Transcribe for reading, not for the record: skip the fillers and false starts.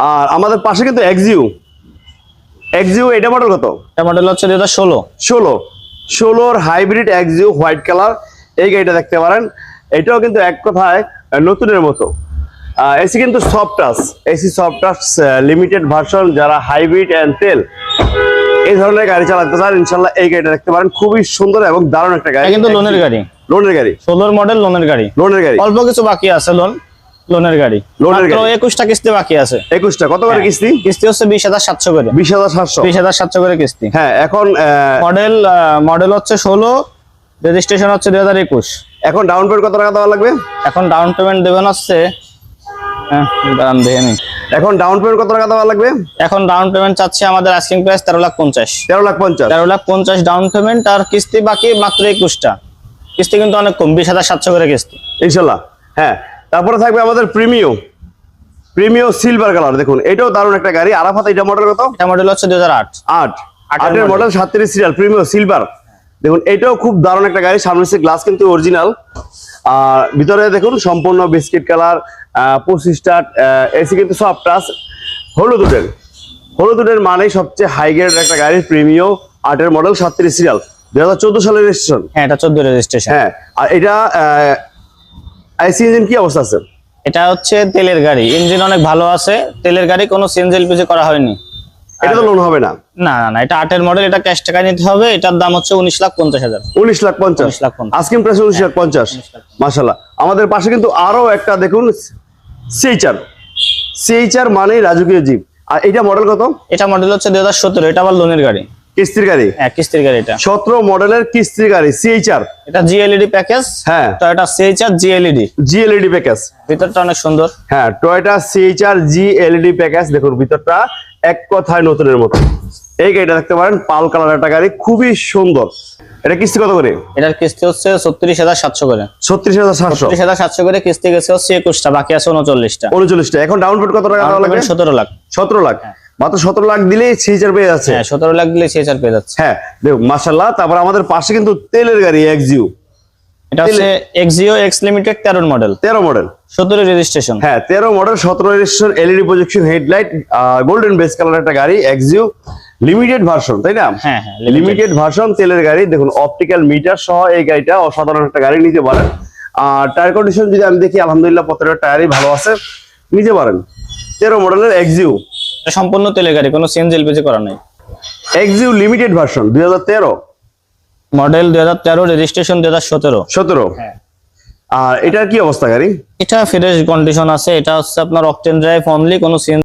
আর আমাদের পাশে কিন্তু এক্সিউ এটা মডেল কত? এটা মডেল হচ্ছে 2016 16 হাইব্রিড এক্সিউ হোয়াইট কালার। এই গাড়িটা দেখতে পারেন, এটাও কিন্তু এক কথায় নতুনের মতো। এসি কিন্তু soft touch, AC soft touch limited version. যারা হাইব্রিড এন্ড তেল এই ধরনের গাড়ি চালাতে চান ইনশাআল্লাহ এই গাড়িটা দেখতে পারেন, খুবই সুন্দর এবং দারুণ একটা গাড়ি। কিন্তু লোনের গাড়ি 16 মডেল লোনের গাড়ি অল্প কিছু বাকি আছে। লোনের গাড়ি মাত্র 21টা কিস্তি বাকি আছে। 21টা কত করে কিস্তি? কিস্তি হচ্ছে 20,700 করে। 20,700 করে কিস্তি। হ্যাঁ, এখন মডেল হচ্ছে 16, রেজিস্ট্রেশন হচ্ছে 2021। এখন ডাউন পেমেন্ট কত টাকা দেওয়া লাগবে? এখন ডাউন পেমেন্ট দেবেন হচ্ছে এখন ডাউন পেমেন্ট কত টাকা দেওয়া লাগবে? এখন ডাউন পেমেন্ট চাচ্ছি আমাদের আস্কিং প্রাইস 13,50,000। 13,50,000 ডাউন পেমেন্ট, আর কিস্তি বাকি মাত্র 21টা। কিস্তি কিন্তু অনেক কম, 20,700 করে কিস্তি ইনশাআল্লাহ। হ্যাঁ, তারপরে থাকবে আমাদের প্রিমিও সিলভার কালার। দেখুন এটাও দারুণ একটা গাড়ি। আরাফাত এটা মডেল কত? এটা মডেল হচ্ছে 2008 8 মডেল 37 সিরিয়াল প্রিমিও সিলভার। দেখুন এটাও খুব দারুণ একটা গাড়ি। সামনের সে গ্লাস কিন্তু অরিজিনাল, আর ভিতরে দেখুন সম্পূর্ণ বিস্কিট কালার, 25 স্টার্ট। এসি কিন্তু সফট টাচ, হলুদের মানে সবচেয়ে হাই গ্রেড একটা গাড়ি। প্রিমিও 8 মডেল 37 সিরিয়াল 2014 সালের রেজিস্ট্রেশন। হ্যাঁ, এটা 14 রেজিস্ট্রেশন। হ্যাঁ, আর এটা আইসি ইঞ্জিন কি অবস্থা আছে? এটা হচ্ছে তেলের গাড়ি, ইঞ্জিন অনেক ভালো আছে। তেলের গাড়ি, কোনো সিএনজি এলপিজি করা হয়নি। এটা তো লোন হবে না? না, এটা 8 মডেল, এটা ক্যাশ টাকা নিতে হবে। এটার দাম হচ্ছে 19,50,000। 19,50,000 আস্কিং প্রাইস 19,50,000। মাশাআল্লাহ। আমাদের পাশে কিন্তু আরো একটা দেখুন সিএইচআর মানে রাজকীয় জিপ। আর এটা মডেল কত? এটা মডেল হচ্ছে 2017। এটা আবার লোনের গাড়ি, কিস্তির গাড়ি। হ্যাঁ, কিস্তির গাড়ি। এটা 17 মডেলের কিস্তির গাড়ি সিএইচআর। এটা জিএলইডি প্যাকেজ। হ্যাঁ, টয়োটা সিএইচআর জিএলইডি প্যাকেজ। ভিতরটা অনেক সুন্দর। হ্যাঁ, টয়োটা সিএইচআর জিএলইডি প্যাকেজ। দেখুন ভিতরটা এক কথায় নতুনের মতো। এই গাড়িটা দেখতে পারেন, পাল কালার একটা গাড়ি, খুবই সুন্দর। এটা কিস্তি কত করে? এটার কিস্তি হচ্ছে 36,700 করে। 36,700 করে কিস্তি গেছে হচ্ছে 21টা, বাকি আছে 39টা। এখন ডাউন পেমেন্ট কত টাকা দেওয়া লাগবে? 17 লাখ। 17 লাখ। মাত্র 17 লাখ দিলেই সিএইচআর পেয়ে যাচ্ছে। হ্যাঁ, 17 লাখ দিলে সিএইচআর পেয়ে যাচ্ছে। হ্যাঁ, দেখুন মাশাআল্লাহ। তারপর আমাদের পাশে কিন্তু তেলের গাড়ি এক্সিউ। এটা হচ্ছে Axio x limited 13 model 17 registration. হ্যাঁ, 13 model 17 registration, LED projection headlight, golden base colour একটা গাড়ি এক্সিউ লিমিটেড ভার্সন, তাই না? হ্যাঁ, লিমিটেড ভার্সন তেলের গাড়ি। দেখুন অপটিক্যাল মিটার সহ এই গাড়িটা অসাধারণ একটা গাড়ি, নিতে পারেন। আর টায়ার কন্ডিশন যদি আমি দেখি আলহামদুলিল্লাহ প্রত্যেকটা টায়ারই ভালো আছে, নিতে পারেন। 13 মডেলের এক্সিউ, এটা সম্পূর্ণ তেলের গাড়ি, কোনো সিএনজি এলপিজি করা নাই। Axio limited version 2013 model, 2013 registration 2017। হ্যাঁ। আর এটার কি অবস্থা গাড়ি? এটা ফ্রেশ কন্ডিশন আছে। এটা হচ্ছে আপনার অকটেন ড্রাইভ অনলি, কোনো সিএনজি